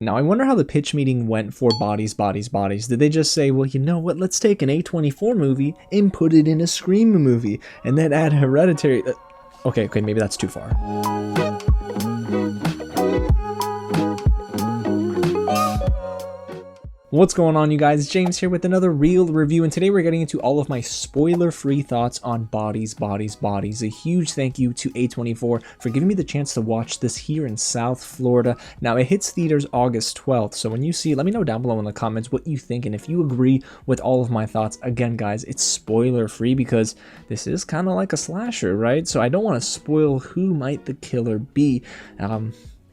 Now, I wonder how the pitch meeting went for Bodies, Bodies, Bodies. Did they just say, well, you know what, let's take an A24 movie and put it in a Scream movie, and then add Hereditary? Okay, maybe that's too far. What's going on, you guys? James here with another real review, and today we're getting into all of my spoiler-free thoughts on Bodies, Bodies, Bodies. A huge thank you to A24 for giving me the chance to watch this here in South Florida. Now, it hits theaters August 12th, so when you see it, let me know down below in the comments what you think, and if you agree with all of my thoughts. Again, guys, it's spoiler-free because this is kind of like a slasher, right? So I don't want to spoil who might the killer be.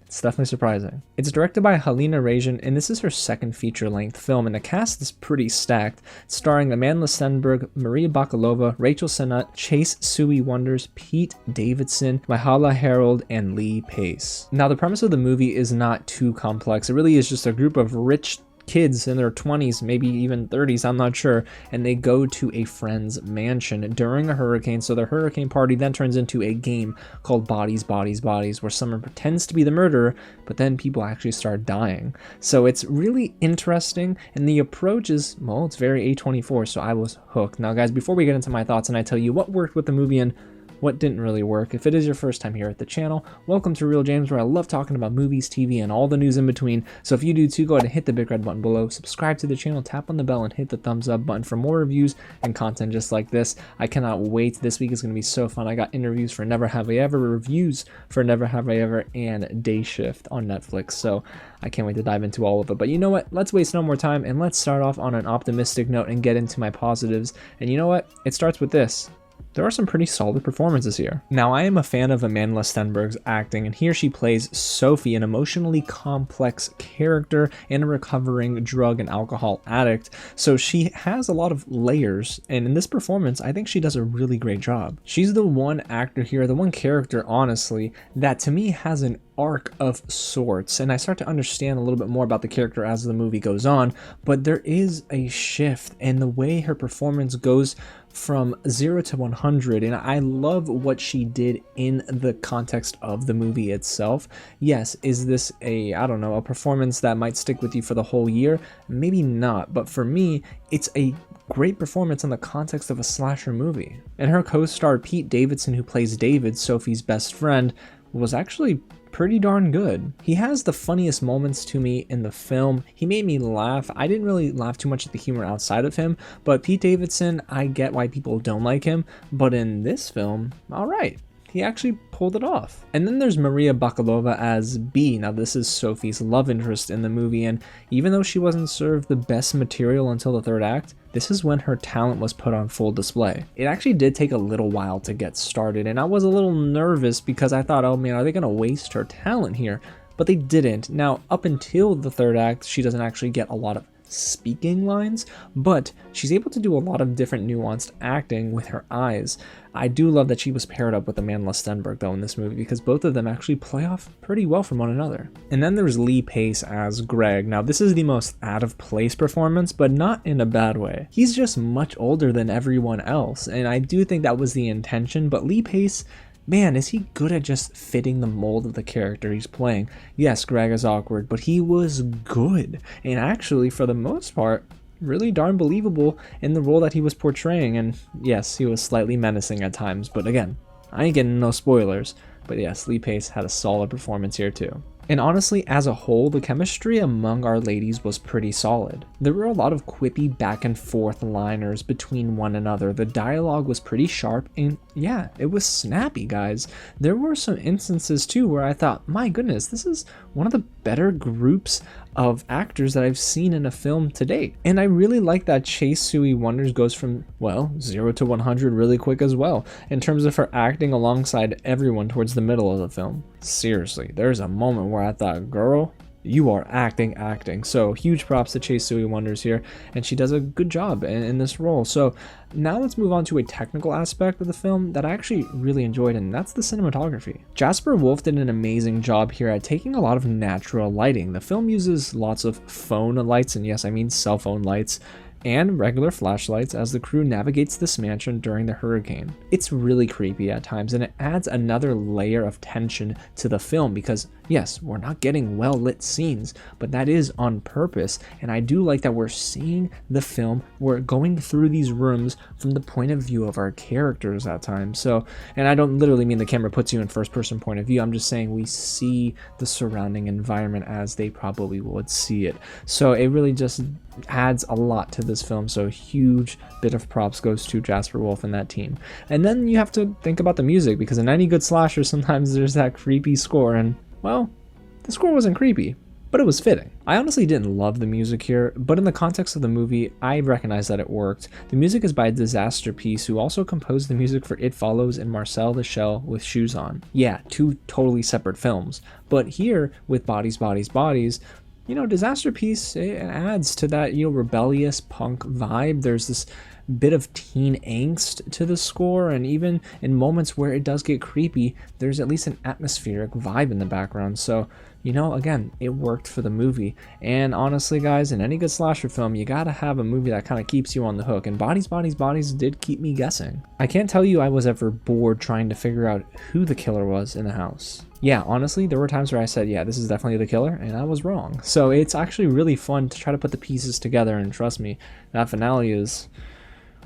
It's definitely surprising. It's directed by Halina, Reijn, and this is her second feature-length film, and the cast is pretty stacked, starring Amandla, Stenberg, Bakalova, Rachel Sennott, Chase Sui Wonders, Pete Davidson, Myha'la, Herrold, and Lee Pace. Now, the premise of the movie is not too complex. It really is just a group of rich kids in their 20s, maybe even 30s, I'm not sure, and they go to a friend's mansion during a hurricane. So their hurricane party then turns into a game called Bodies, Bodies, Bodies, where someone pretends to be the murderer, but then people actually start dying. So it's really interesting, and the approach is, well, it's very A24, so I was hooked. Now, guys, before we get into my thoughts and I tell you what worked with the movie and what didn't really work, if it is your first time here at the channel, welcome to Real James, where I love talking about movies, TV, and all the news in between. So if you do too, go ahead and hit the big red button below, subscribe to the channel, tap on the bell, and hit the thumbs up button for more reviews and content just like this. I cannot wait. This week is going to be so fun. I got interviews for Never Have I Ever, reviews for Never Have I Ever, and Day Shift on Netflix. So I can't wait to dive into all of it. But you know what? Let's waste no more time, and let's start off on an optimistic note and get into my positives. And you know what? It starts with this. There are some pretty solid performances here. Now, I am a fan of Amandla Stenberg's acting, and here she plays Sophie, an emotionally complex character and a recovering drug and alcohol addict. So she has a lot of layers, and in this performance, I think she does a really great job. She's the one actor here, the one character, honestly, that to me has an arc of sorts, and I start to understand a little bit more about the character as the movie goes on, but there is a shift in the way her performance goes from 0 to 100, and I love what she did in the context of the movie itself. Yes, is this a performance that might stick with you for the whole year? Maybe not, but for me, it's a great performance in the context of a slasher movie. And her co-star Pete Davidson, who plays David, Sophie's best friend, was actually pretty darn good. He has the funniest moments to me in the film. He made me laugh. I didn't really laugh too much at the humor outside of him, but Pete Davidson, I get why people don't like him, but in this film, all right. He actually pulled it off. And then there's Bakalova as B. Now, this is Sophie's love interest in the movie, and even though she wasn't served the best material until the third act, this is when her talent was put on full display. It actually did take a little while to get started, and I was a little nervous because I thought, oh man, are they gonna waste her talent here? But they didn't. Now, up until the third act, she doesn't actually get a lot of speaking lines, but she's able to do a lot of different nuanced acting with her eyes. I do love that she was paired up with Amandla Stenberg though in this movie, because both of them actually play off pretty well from one another. And then there's Lee Pace as Greg. Now, this is the most out of place performance, but not in a bad way. He's just much older than everyone else, and I do think that was the intention, but Lee Pace, man, is he good at just fitting the mold of the character he's playing. Yes, Greg is awkward, but he was good. And actually, for the most part, really darn believable in the role that he was portraying. And yes, he was slightly menacing at times, but again, I ain't getting no spoilers. But yes, Lee Pace had a solid performance here too. And honestly, as a whole, the chemistry among our ladies was pretty solid. There were a lot of quippy back and forth liners between one another. The dialogue was pretty sharp, and yeah, it was snappy, guys. There were some instances too where I thought, my goodness, this is one of the better groups of actors that I've seen in a film to date. And I really like that Chase Sui Wonders goes from, well, 0 to 100 really quick as well, in terms of her acting alongside everyone towards the middle of the film. Seriously, there's a moment where I thought, girl, you are acting. So huge props to Chase Sui Wonders here, and she does a good job in this role. So now let's move on to a technical aspect of the film that I actually really enjoyed, and that's the cinematography. Jasper Wolf did an amazing job here at taking a lot of natural lighting. The film uses lots of phone lights, and yes, I mean cell phone lights, and regular flashlights as the crew navigates this mansion during the hurricane. It's really creepy at times, and it adds another layer of tension to the film because Yes, we're not getting well lit scenes, but that is on purpose. And I do like that we're seeing the film, we're going through these rooms from the point of view of our characters at times. So, and I don't literally mean the camera puts you in first person point of view, I'm just saying we see the surrounding environment as they probably would see it. So it really just adds a lot to this film. So a huge bit of props goes to Jasper Wolf and that team. And then you have to think about the music, because in any good slasher sometimes there's that creepy score, and well, the score wasn't creepy, but it was fitting. I honestly didn't love the music here, but in the context of the movie, I recognize that it worked. The music is by Disaster Piece, who also composed the music for It Follows and Marcel the Shell with Shoes On. Yeah, two totally separate films, but here with Bodies, Bodies, Bodies, you know, Disaster Piece, it adds to that, you know, rebellious punk vibe. There's this bit of teen angst to the score, and even in moments where it does get creepy, there's at least an atmospheric vibe in the background. So, you know, again, it worked for the movie. And honestly, guys, in any good slasher film, you gotta have a movie that kind of keeps you on the hook, and Bodies, Bodies, Bodies did keep me guessing. I can't tell you I was ever bored trying to figure out who the killer was in the house. Yeah, honestly, there were times where I said, yeah, this is definitely the killer, and I was wrong. So it's actually really fun to try to put the pieces together, and trust me, that finale is,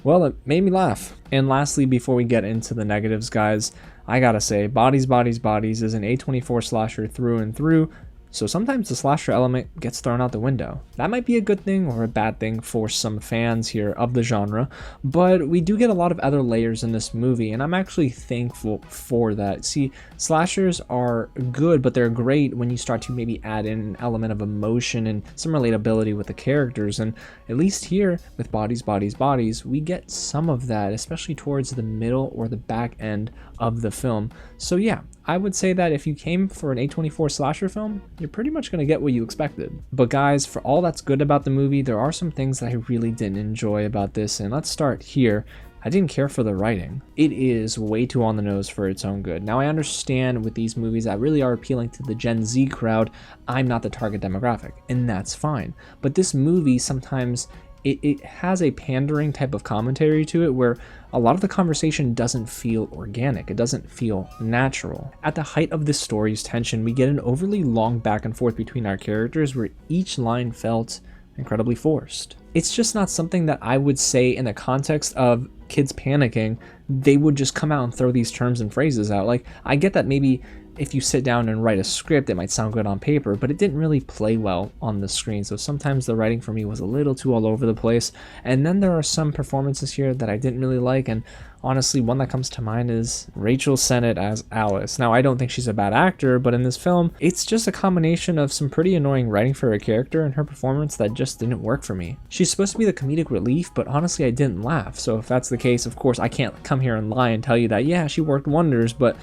well, it made me laugh. And lastly, before we get into the negatives, guys, I gotta say, Bodies, Bodies, Bodies is an A24 slasher through and through, so sometimes the slasher element gets thrown out the window. That might be a good thing or a bad thing for some fans here of the genre, but we do get a lot of other layers in this movie, and I'm actually thankful for that. See, slashers are good, but they're great when you start to maybe add in an element of emotion and some relatability with the characters, and at least here with Bodies, Bodies, Bodies, we get some of that, especially towards the middle or the back end of the film. So yeah, I would say that if you came for an A24 slasher film, you're pretty much going to get what you expected. But guys, for all that's good about the movie, there are some things that I really didn't enjoy about this, and let's start here. I didn't care for the writing. It is way too on the nose for its own good. Now I understand with these movies that really are appealing to the Gen Z crowd, I'm not the target demographic, and that's fine. But this movie sometimes it has a pandering type of commentary to it where a lot of the conversation doesn't feel organic. It doesn't feel natural. At the height of this story's tension, we get an overly long back and forth between our characters where each line felt incredibly forced. It's just not something that I would say in the context of kids panicking, they would just come out and throw these terms and phrases out. Like, I get that maybe if you sit down and write a script, it might sound good on paper, but it didn't really play well on the screen. So sometimes the writing for me was a little too all over the place. And then there are some performances here that I didn't really like. And honestly, one that comes to mind is Rachel Sennott as Alice. Now, I don't think she's a bad actor, but in this film, it's just a combination of some pretty annoying writing for her character and her performance that just didn't work for me. She's supposed to be the comedic relief, but honestly, I didn't laugh. So if that's the case, of course, I can't come here and lie and tell you that, yeah, she worked wonders, but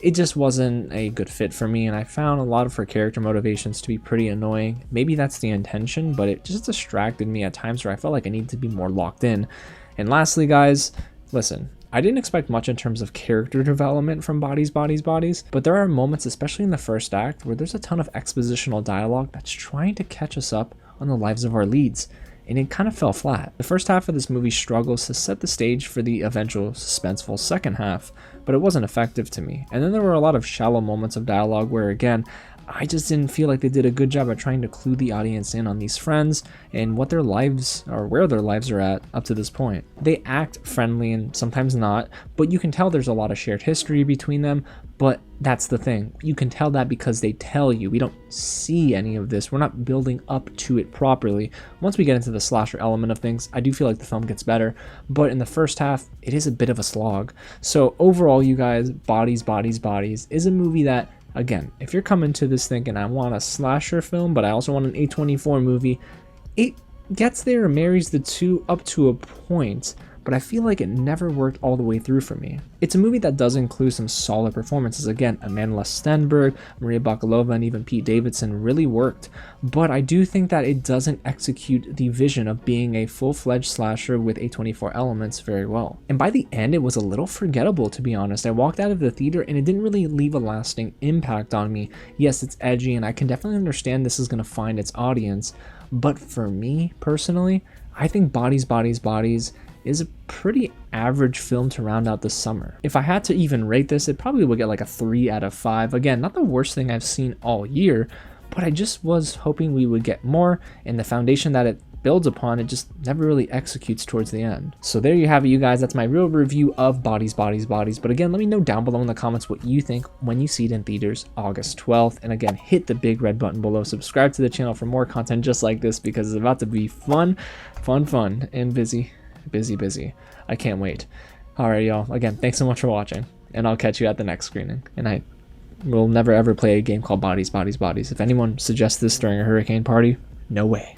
it just wasn't a good fit for me, and I found a lot of her character motivations to be pretty annoying. Maybe that's the intention, but it just distracted me at times where I felt like I needed to be more locked in. And lastly, guys, listen, I didn't expect much in terms of character development from Bodies, Bodies, Bodies, but there are moments, especially in the first act, where there's a ton of expositional dialogue that's trying to catch us up on the lives of our leads, and it kind of fell flat. The first half of this movie struggles to set the stage for the eventual suspenseful second half, but it wasn't effective to me. And then there were a lot of shallow moments of dialogue where, again, I just didn't feel like they did a good job at trying to clue the audience in on these friends and what their lives, or where their lives are at up to this point. They act friendly and sometimes not, but you can tell there's a lot of shared history between them. But that's the thing, you can tell that because they tell you. We don't see any of this. We're not building up to it properly. Once we get into the slasher element of things, I do feel like the film gets better, but in the first half, it is a bit of a slog. So overall, you guys, Bodies, Bodies, Bodies is a movie that, again, if you're coming to this thinking, I want a slasher film, but I also want an A24 movie, it gets there and marries the two up to a point, but I feel like it never worked all the way through for me. It's a movie that does include some solid performances. Again, Amandla, Stenberg, Maria Bakalova, and even Pete Davidson really worked, but I do think that it doesn't execute the vision of being a full-fledged slasher with A24 elements very well. And by the end, it was a little forgettable, to be honest. I walked out of the theater and it didn't really leave a lasting impact on me. Yes, it's edgy, and I can definitely understand this is going to find its audience, but for me, personally, I think Bodies, Bodies, Bodies is a pretty average film to round out the summer. If I had to even rate this, it probably would get like a 3 out of 5. Again, not the worst thing I've seen all year, but I just was hoping we would get more, and the foundation that it builds upon, it just never really executes towards the end. So there you have it, you guys. That's my real review of Bodies, Bodies, Bodies. But again, let me know down below in the comments what you think when you see it in theaters August 12th. And again, hit the big red button below. Subscribe to the channel for more content just like this, because it's about to be fun, and busy. I can't wait. Alright, y'all. Again, thanks so much for watching, and I'll catch you at the next screening. And I will never ever play a game called Bodies, Bodies, Bodies. If anyone suggests this during a hurricane party, no way.